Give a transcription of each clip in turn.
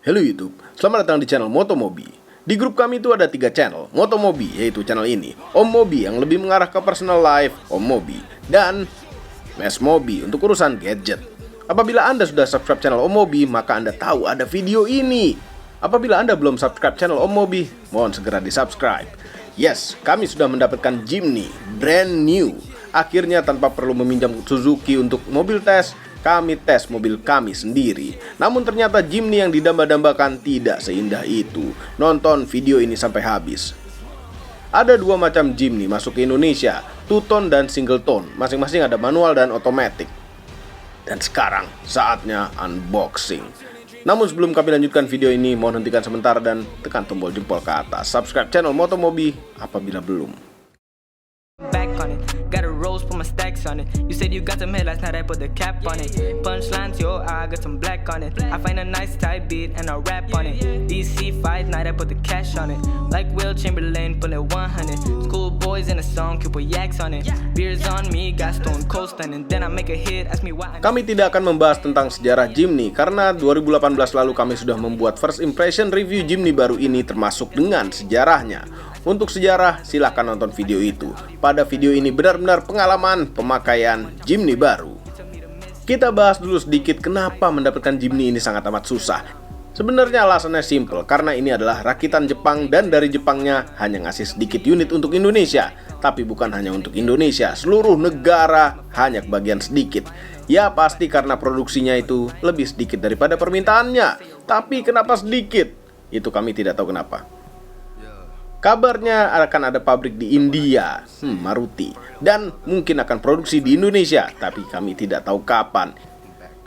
Halo YouTube, selamat datang di channel Motomobi. Di grup kami itu ada 3 channel Motomobi, yaitu channel ini Om Mobi yang lebih mengarah ke personal life, Om Mobi, dan Mas Mobi untuk urusan gadget. Apabila Anda sudah subscribe channel Om Mobi, maka Anda tahu ada video ini. Apabila Anda belum subscribe channel Om Mobi, mohon segera di subscribe. Yes, kami sudah mendapatkan Jimny, brand new. Akhirnya tanpa perlu meminjam Suzuki untuk mobil tes, kami tes mobil kami sendiri. Namun ternyata Jimny yang didamba-dambakan tidak seindah itu. Nonton video ini sampai habis. Ada 2 macam Jimny masuk ke Indonesia, two tone dan single tone. Masing-masing ada manual dan otomatis. Dan sekarang saatnya unboxing. Namun sebelum kami lanjutkan video ini, mohon hentikan sebentar dan tekan tombol jempol ke atas. Subscribe channel Motomobi apabila belum. Back on it, got a rose, put my stacks on it. You said you got some hair last night, I put the cap on it. Punchlines, yo, I got some black on it. I find a nice type beat and I rap on it. DC fight night, I put the cash on it. Like Will Chamberlain, pull it 100. Schoolboys in a song, Cupid yaks on it. Beers on me, got Stone Cold and then I make a hit, ask me why. Kami tidak akan membahas tentang sejarah Jimny karena 2018 lalu kami sudah membuat first impression review Jimny baru ini termasuk dengan sejarahnya. Untuk sejarah, silahkan nonton video itu. Pada video ini benar-benar pengalaman pemakaian Jimny baru. Kita bahas dulu sedikit kenapa mendapatkan Jimny ini sangat amat susah. Sebenarnya alasannya simple, karena ini adalah rakitan Jepang dan dari Jepangnya hanya ngasih sedikit unit untuk Indonesia. Tapi bukan hanya untuk Indonesia, seluruh negara hanya kebagian sedikit. Ya pasti karena produksinya itu lebih sedikit daripada permintaannya. Tapi kenapa sedikit? Itu kami tidak tahu kenapa. Kabarnya akan ada pabrik di India, Maruti, dan mungkin akan produksi di Indonesia, tapi kami tidak tahu kapan.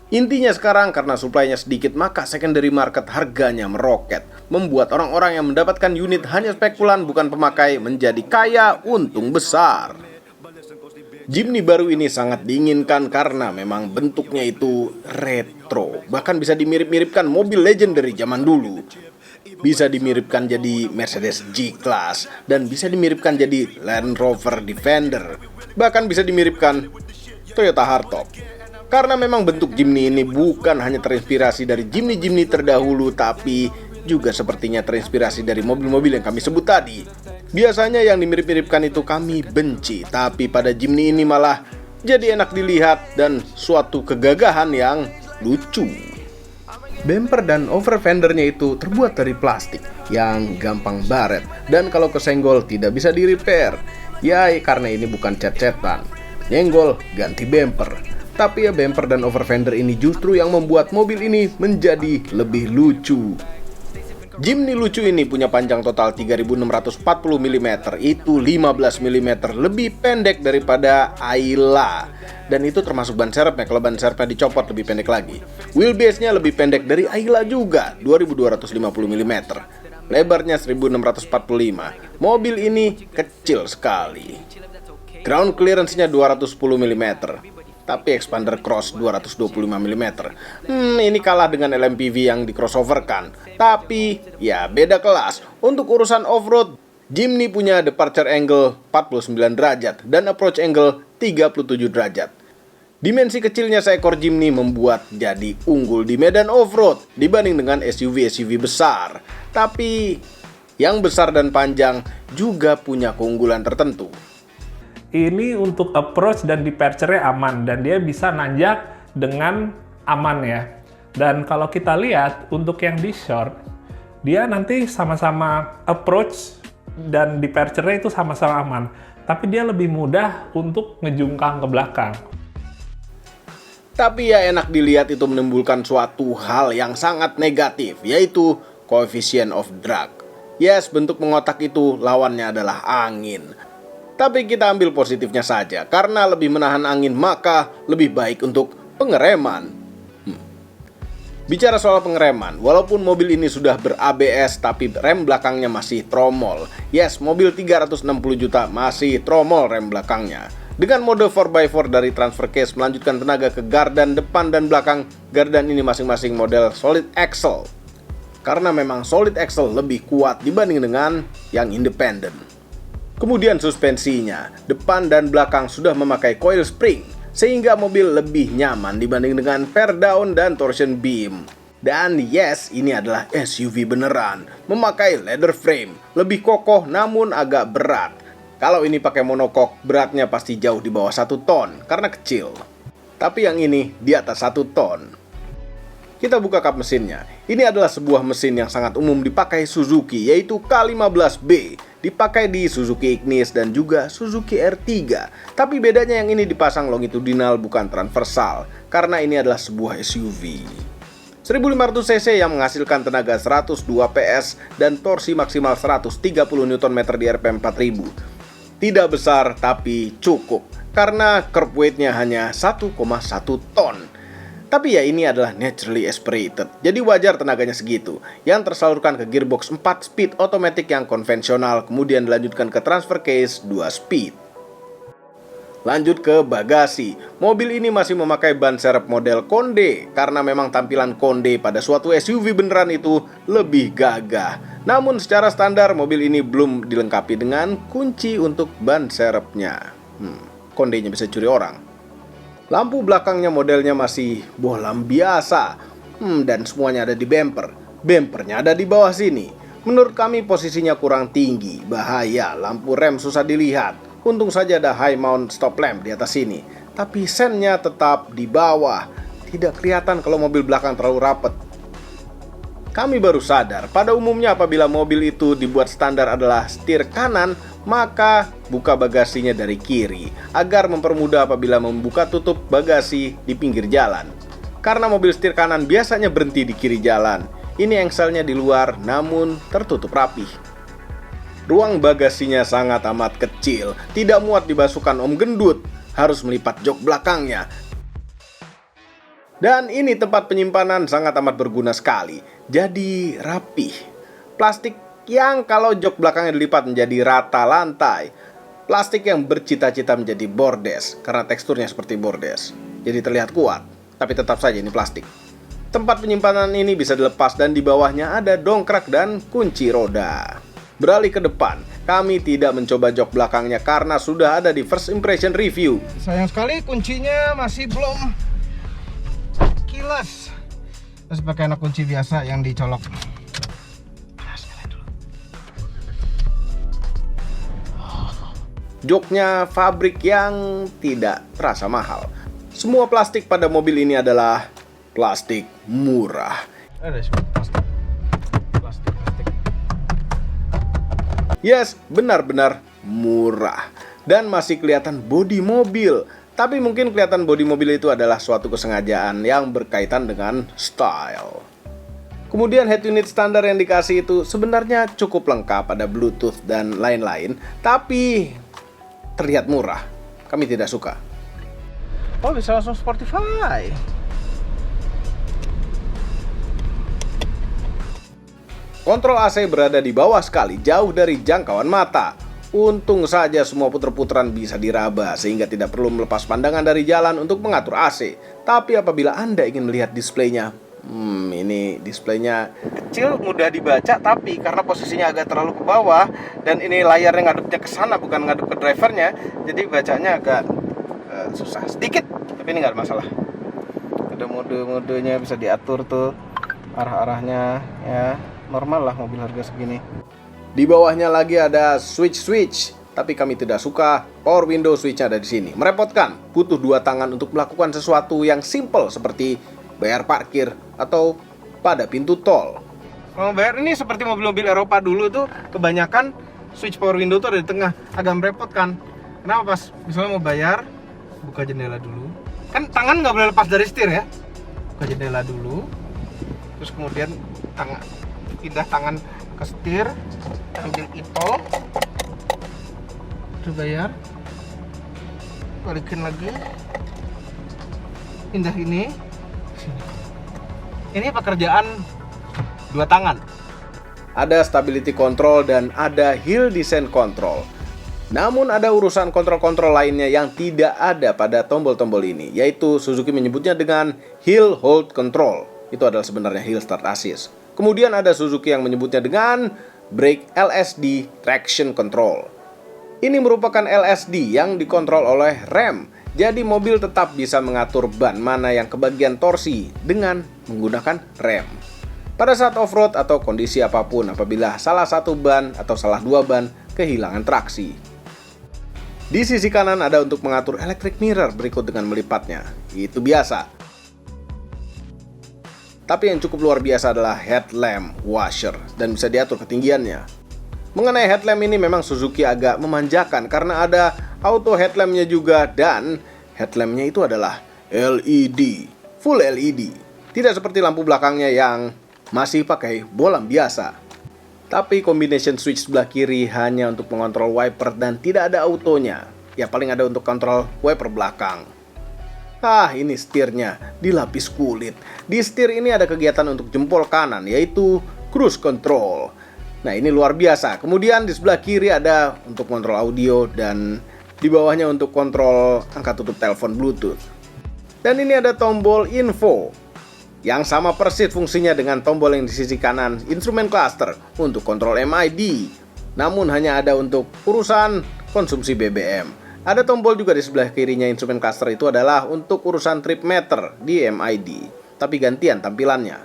Intinya sekarang karena suplainya sedikit, maka secondary market harganya meroket, membuat orang-orang yang mendapatkan unit hanya spekulan bukan pemakai menjadi kaya untung besar. Jimny baru ini sangat diinginkan karena memang bentuknya itu retro, bahkan bisa dimirip-miripkan mobil legendary zaman dulu. Bisa dimiripkan jadi Mercedes G-Class dan bisa dimiripkan jadi Land Rover Defender. Bahkan bisa dimiripkan Toyota Hardtop. Karena memang bentuk Jimny ini bukan hanya terinspirasi dari Jimny terdahulu, tapi juga sepertinya terinspirasi dari mobil-mobil yang kami sebut tadi. Biasanya yang dimirip-miripkan itu kami benci, tapi pada Jimny ini malah jadi enak dilihat dan suatu kegagahan yang lucu. Bumper dan over fendernya itu terbuat dari plastik yang gampang baret dan kalau kesenggol tidak bisa di repair. Ya karena ini bukan cat-catan, nyenggol ganti bumper. Tapi ya bumper dan over fender ini justru yang membuat mobil ini menjadi lebih lucu. Jimny lucu ini punya panjang total 3640 mm, itu 15 mm lebih pendek daripada Ayla. Dan itu termasuk ban serepnya, kalau ban serepnya dicopot lebih pendek lagi. Wheelbase-nya lebih pendek dari Ayla juga, 2250 mm. Lebarnya 1645. Mobil ini kecil sekali. Ground clearance-nya 210 mm. Tapi expander cross 225 mm. Ini kalah dengan LMPV yang di crossover kan. Tapi ya beda kelas. Untuk urusan off-road, Jimny punya departure angle 49 derajat dan approach angle 37 derajat. Dimensi kecilnya seekor Jimny membuat jadi unggul di medan off-road dibanding dengan SUV-SUV besar. Tapi yang besar dan panjang juga punya keunggulan tertentu. Ini untuk approach dan departure-nya aman dan dia bisa nanjak dengan aman ya. Dan kalau kita lihat untuk yang di short, dia nanti sama-sama approach dan departure-nya itu sama-sama aman. Tapi dia lebih mudah untuk ngejungkang ke belakang. Tapi ya enak dilihat itu menimbulkan suatu hal yang sangat negatif, yaitu coefficient of drag. Yes, bentuk mengotak itu lawannya adalah angin. Tapi kita ambil positifnya saja, karena lebih menahan angin maka lebih baik untuk pengereman. Bicara soal pengereman, walaupun mobil ini sudah ber-ABS tapi rem belakangnya masih tromol. Yes, mobil 360 juta masih tromol rem belakangnya. Dengan mode 4x4 dari transfer case melanjutkan tenaga ke gardan depan dan belakang. Gardan ini masing-masing model solid axle. Karena memang solid axle lebih kuat dibanding dengan yang independen. Kemudian suspensinya, depan dan belakang sudah memakai coil spring, sehingga mobil lebih nyaman dibanding dengan fair down dan torsion beam. Dan yes, ini adalah SUV beneran, memakai leather frame, lebih kokoh namun agak berat. Kalau ini pakai monokok, beratnya pasti jauh di bawah 1 ton karena kecil. Tapi yang ini di atas 1 ton. Kita buka kap mesinnya. Ini adalah sebuah mesin yang sangat umum dipakai Suzuki, yaitu K15B. Dipakai di Suzuki Ignis dan juga Suzuki R3. Tapi bedanya yang ini dipasang longitudinal bukan transversal, karena ini adalah sebuah SUV. 1500 cc yang menghasilkan tenaga 102 PS dan torsi maksimal 130 Nm di RPM 4000. Tidak besar tapi cukup, karena curb weight-nya hanya 1,1 ton. Tapi ya ini adalah naturally aspirated, jadi wajar tenaganya segitu, yang tersalurkan ke gearbox 4 speed otomatis yang konvensional, kemudian dilanjutkan ke transfer case 2 speed. Lanjut ke bagasi. Mobil ini masih memakai ban serep model Conde, karena memang tampilan Conde pada suatu SUV beneran itu lebih gagah. Namun secara standar mobil ini belum dilengkapi dengan kunci untuk ban serepnya. Conde-nya bisa curi orang. Lampu belakangnya modelnya masih bohlam biasa. Dan semuanya ada di bumper. Bumpernya ada di bawah sini. Menurut kami posisinya kurang tinggi, bahaya, lampu rem susah dilihat. Untung saja ada high mount stop lamp di atas sini. Tapi sennya tetap di bawah. Tidak kelihatan kalau mobil belakang terlalu rapat. Kami baru sadar, pada umumnya apabila mobil itu dibuat standar adalah setir kanan, maka buka bagasinya dari kiri, agar mempermudah apabila membuka tutup bagasi di pinggir jalan. Karena mobil setir kanan biasanya berhenti di kiri jalan. Ini engselnya di luar, namun tertutup rapih. Ruang bagasinya sangat amat kecil, tidak muat dibasuhkan om gendut, harus melipat jok belakangnya. Dan ini tempat penyimpanan sangat amat berguna sekali, jadi rapih. Plastik yang kalau jok belakangnya dilipat menjadi rata lantai. Plastik yang bercita-cita menjadi bordes, karena teksturnya seperti bordes. Jadi terlihat kuat, tapi tetap saja ini plastik. Tempat penyimpanan ini bisa dilepas dan di bawahnya ada dongkrak dan kunci roda. Beralih ke depan, kami tidak mencoba jok belakangnya karena sudah ada di first impression review. Sayang sekali kuncinya masih belum kilas. Terus pakai anak kunci biasa yang dicolok. Joknya fabrik yang tidak terasa mahal. Semua plastik pada mobil ini adalah plastik murah. Ada semua plastik. Yes, benar-benar murah. Dan masih kelihatan bodi mobil. Tapi mungkin kelihatan bodi mobil itu adalah suatu kesengajaan yang berkaitan dengan style. Kemudian head unit standar yang dikasih itu sebenarnya cukup lengkap, ada Bluetooth dan lain-lain. Tapi terlihat murah. Kami tidak suka. Oh, bisa langsung Spotify. Kontrol AC berada di bawah sekali, jauh dari jangkauan mata. Untung saja semua puter-puteran bisa diraba, sehingga tidak perlu melepas pandangan dari jalan untuk mengatur AC. Tapi apabila Anda ingin melihat displaynya, ini displaynya kecil, mudah dibaca, tapi karena posisinya agak terlalu ke bawah, dan ini layarnya ngadepnya ke sana, bukan ngadep ke drivernya, jadi bacanya agak susah sedikit. Tapi ini nggak ada masalah. Ada mode-modenya, bisa diatur tuh arah-arahnya, ya. Normal lah mobil harga segini. Di bawahnya lagi ada switch, tapi kami tidak suka power window switch-nya ada di sini. Merepotkan, butuh 2 tangan untuk melakukan sesuatu yang simple seperti bayar parkir atau pada pintu tol. Kalau bayar ini seperti mobil-mobil Eropa dulu tuh kebanyakan switch power window tuh ada di tengah, agak merepotkan. Kenapa pas misalnya mau bayar, buka jendela dulu. Kan tangan nggak boleh lepas dari setir ya. Buka jendela dulu, terus kemudian pindah tangan ke setir, ambil itol, terus bayar, balikin lagi, pindah ini. Ini pekerjaan 2 tangan. Ada stability control dan ada hill descent control. Namun ada urusan kontrol-kontrol lainnya yang tidak ada pada tombol-tombol ini, yaitu Suzuki menyebutnya dengan hill hold control. Itu adalah sebenarnya hill start assist. Kemudian ada Suzuki yang menyebutnya dengan brake LSD traction control. Ini merupakan LSD yang dikontrol oleh rem. Jadi mobil tetap bisa mengatur ban mana yang kebagian torsi dengan menggunakan rem. Pada saat off-road atau kondisi apapun apabila salah satu ban atau salah dua ban kehilangan traksi. Di sisi kanan ada untuk mengatur electric mirror berikut dengan melipatnya. Itu biasa. Tapi yang cukup luar biasa adalah headlamp washer dan bisa diatur ketinggiannya. Mengenai headlamp ini memang Suzuki agak memanjakan karena ada auto headlampnya juga dan headlampnya itu adalah LED, full LED. Tidak seperti lampu belakangnya yang masih pakai bolam biasa. Tapi combination switch sebelah kiri hanya untuk mengontrol wiper dan tidak ada autonya. Ya paling ada untuk kontrol wiper belakang. Ini setirnya dilapis kulit. Di setir ini ada kegiatan untuk jempol kanan yaitu cruise control. Nah ini luar biasa. Kemudian di sebelah kiri ada untuk kontrol audio dan di bawahnya untuk kontrol angkat tutup telepon Bluetooth. Dan ini ada tombol info yang sama persis fungsinya dengan tombol yang di sisi kanan instrumen cluster untuk kontrol MID. Namun hanya ada untuk urusan konsumsi BBM. Ada tombol juga di sebelah kirinya instrumen cluster itu adalah untuk urusan trip meter di MID. Tapi gantian tampilannya.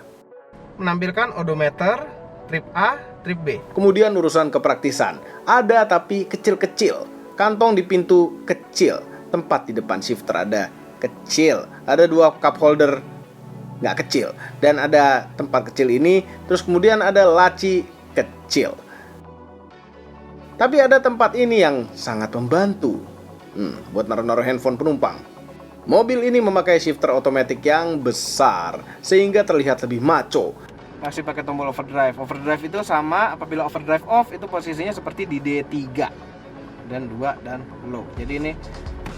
Menampilkan odometer, trip A, trip B. Kemudian urusan kepraktisan. Ada tapi kecil-kecil. Kantong di pintu kecil. Tempat di depan shifter ada kecil. Ada 2 cup holder nggak kecil. Dan ada tempat kecil ini. Terus kemudian ada laci kecil. Tapi ada tempat ini yang sangat membantu. Buat naruh-naruh handphone penumpang. Mobil ini memakai shifter otomatis yang besar sehingga terlihat lebih maco. Masih pakai tombol overdrive. Overdrive itu sama apabila overdrive off itu posisinya seperti di D3 dan 2 dan low. Jadi ini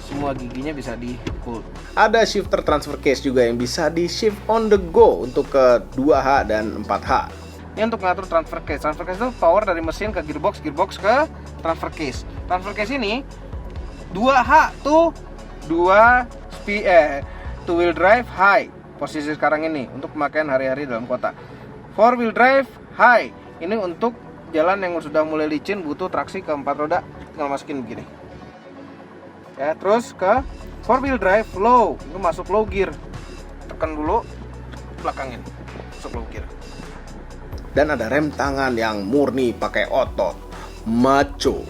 semua giginya bisa di hold. Ada shifter transfer case juga yang bisa di shift on the go untuk ke 2H dan 4H. Ini untuk mengatur transfer case. Transfer case itu power dari mesin ke gearbox, gearbox ke transfer case. Transfer case ini 2H tuh 2 wheel drive high posisi sekarang ini untuk pemakaian hari-hari dalam kota. 4 wheel drive high ini untuk jalan yang sudah mulai licin butuh traksi ke 4 roda, tinggal masukin begini. Ya, terus ke 4 wheel drive low, itu masuk low gear. Tekan dulu belakangin, masuk low gear. Dan ada rem tangan yang murni pakai otot, maco.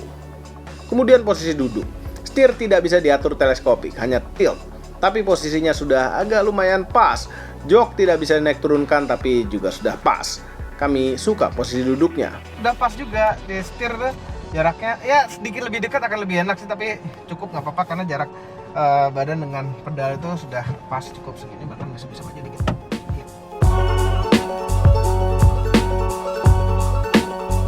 Kemudian posisi duduk. Setir tidak bisa diatur teleskopik, hanya tilt. Tapi posisinya sudah agak lumayan pas. Jok tidak bisa naik turunkan tapi juga sudah pas. Kami suka posisi duduknya. Udah pas juga di setir tuh, jaraknya ya sedikit lebih dekat akan lebih enak sih, tapi cukup nggak apa-apa karena jarak badan dengan pedal itu sudah pas, cukup segini, bahkan bisa aja dikit.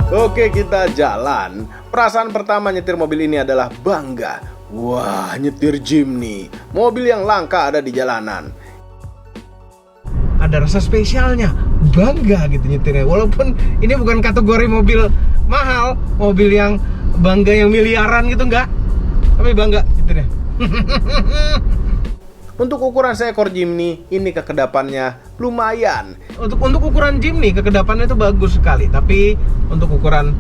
Oke, kita jalan. Perasaan pertama nyetir mobil ini adalah bangga. Wah, nyetir Jimny, mobil yang langka ada di jalanan. Ada rasa spesialnya, bangga gitu nyetirnya. Walaupun ini bukan kategori mobil mahal, mobil yang bangga yang miliaran gitu enggak, tapi bangga nyetirnya. Untuk ukuran seekor Jimny, ini kekedapannya lumayan. Untuk ukuran Jimny, kekedapannya itu bagus sekali. Tapi untuk ukuran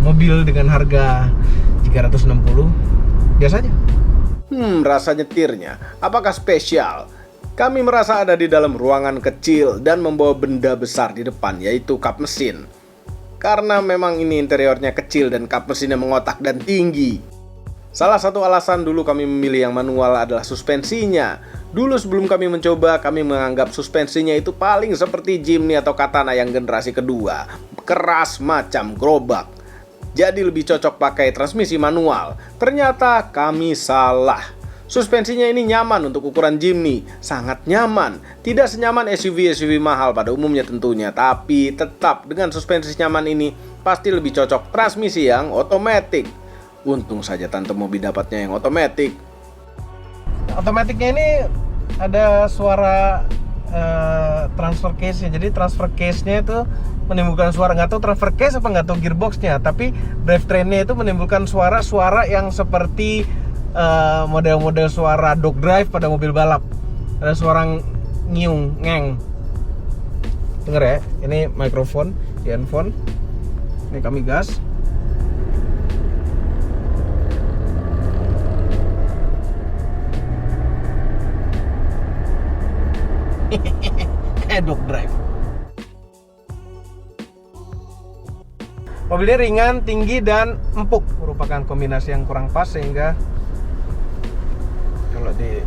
mobil dengan harga 360, biasa aja. Rasa nyetirnya, apakah spesial? Kami merasa ada di dalam ruangan kecil dan membawa benda besar di depan, yaitu kap mesin. Karena memang ini interiornya kecil dan kap mesinnya mengotak dan tinggi. Salah satu alasan dulu kami memilih yang manual adalah suspensinya. Dulu sebelum kami mencoba, kami menganggap suspensinya itu paling seperti Jimny atau Katana yang generasi kedua. Keras macam gerobak. Jadi lebih cocok pakai transmisi manual. Ternyata kami salah. Suspensinya ini nyaman untuk ukuran Jimny. Sangat nyaman. Tidak senyaman SUV-SUV mahal pada umumnya tentunya. Tapi tetap dengan suspensi nyaman ini pasti lebih cocok transmisi yang otomatis. Untung saja tante Mobi dapatnya yang otomatis. Otomatiknya ini ada suara transfer case-nya. Jadi transfer case-nya itu menimbulkan suara, nggak tahu transfer case apa nggak tahu gearbox-nya, tapi drivetrain-nya itu menimbulkan suara-suara yang seperti model-model suara dog drive pada mobil balap. Ada suara ngiung, ngeng. Dengar ya, ini mikrofon di handphone. Ini kami gas. pedok drive. Mobilnya ringan, tinggi, dan empuk, merupakan kombinasi yang kurang pas sehingga kalau di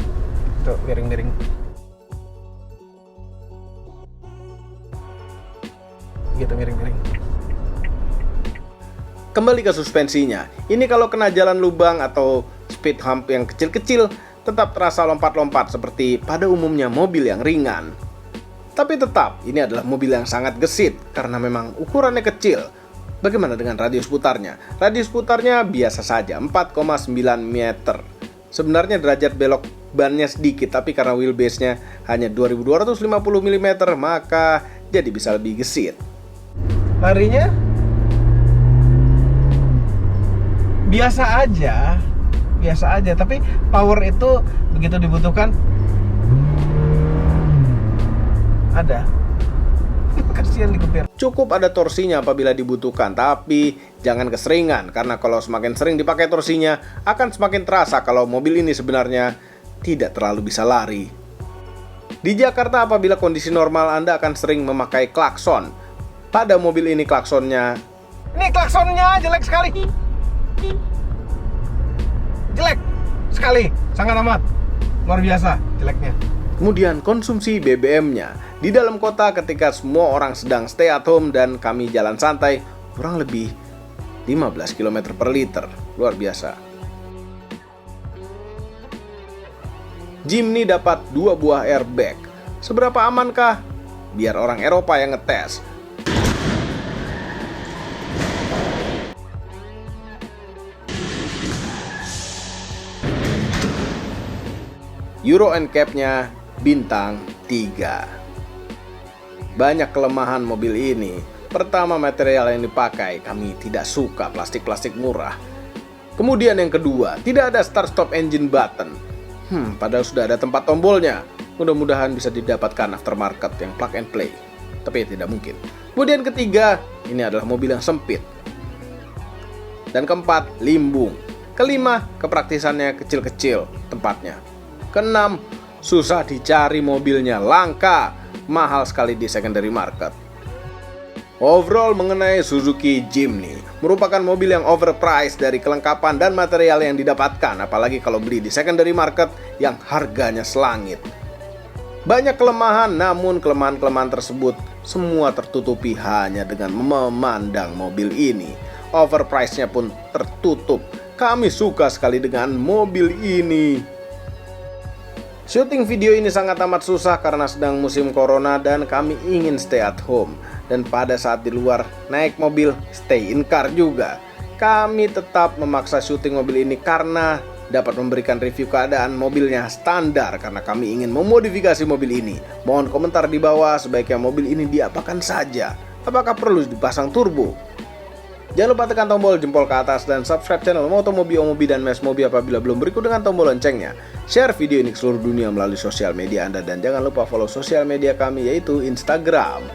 itu miring-miring. Gitu miring-miring. Kembali ke suspensinya. Ini kalau kena jalan lubang atau speed hump yang kecil-kecil tetap terasa lompat-lompat seperti pada umumnya mobil yang ringan. Tapi tetap, ini adalah mobil yang sangat gesit karena memang ukurannya kecil. Bagaimana dengan radius putarnya? Radius putarnya biasa saja, 4,9 meter. Sebenarnya derajat belok bannya sedikit, tapi karena wheelbase-nya hanya 2250 mm, maka jadi bisa lebih gesit. Larinya biasa aja, tapi power itu begitu dibutuhkan ada. Kasihan dikepir. Cukup ada torsinya apabila dibutuhkan, tapi jangan keseringan karena kalau semakin sering dipakai torsinya akan semakin terasa kalau mobil ini sebenarnya tidak terlalu bisa lari. Di Jakarta apabila kondisi normal Anda akan sering memakai klakson. Pada mobil ini klaksonnya jelek sekali. Jelek sekali, sangat amat. Luar biasa jeleknya. Kemudian konsumsi BBM-nya. Di dalam kota ketika semua orang sedang stay at home dan kami jalan santai, kurang lebih 15 km per liter. Luar biasa. Jimny dapat 2 buah airbag. Seberapa amankah? Biar orang Eropa yang ngetes. Euro NCAP-nya bintang 3. Banyak kelemahan mobil ini. Pertama, material yang dipakai. Kami tidak suka plastik-plastik murah. Kemudian yang kedua, tidak ada start stop engine button. Padahal sudah ada tempat tombolnya. Mudah-mudahan bisa didapatkan aftermarket yang plug and play. Tapi tidak mungkin. Kemudian ketiga, ini adalah mobil yang sempit. Dan keempat, limbung. Kelima, kepraktisannya kecil-kecil tempatnya. Keenam, susah dicari mobilnya, langka. Mahal sekali di secondary market. Overall mengenai Suzuki Jimny, merupakan mobil yang overpriced dari kelengkapan dan material yang didapatkan, apalagi kalau beli di secondary market yang harganya selangit. Banyak kelemahan, namun kelemahan-kelemahan tersebut semua tertutupi hanya dengan memandang mobil ini. Overpriced-nya pun tertutup. Kami suka sekali dengan mobil ini. Syuting video ini sangat amat susah karena sedang musim corona dan kami ingin stay at home. Dan pada saat di luar naik mobil, stay in car juga. Kami tetap memaksa syuting mobil ini karena dapat memberikan review keadaan mobilnya standar karena kami ingin memodifikasi mobil ini. Mohon komentar di bawah, sebaiknya mobil ini diapakan saja. Apakah perlu dipasang turbo? Jangan lupa tekan tombol jempol ke atas dan subscribe channel Motomobi, Omobi, dan Mesmobi apabila belum, berikut dengan tombol loncengnya. Share video ini ke seluruh dunia melalui sosial media Anda dan jangan lupa follow sosial media kami yaitu Instagram.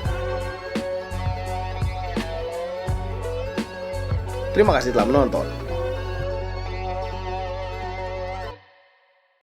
Terima kasih telah menonton.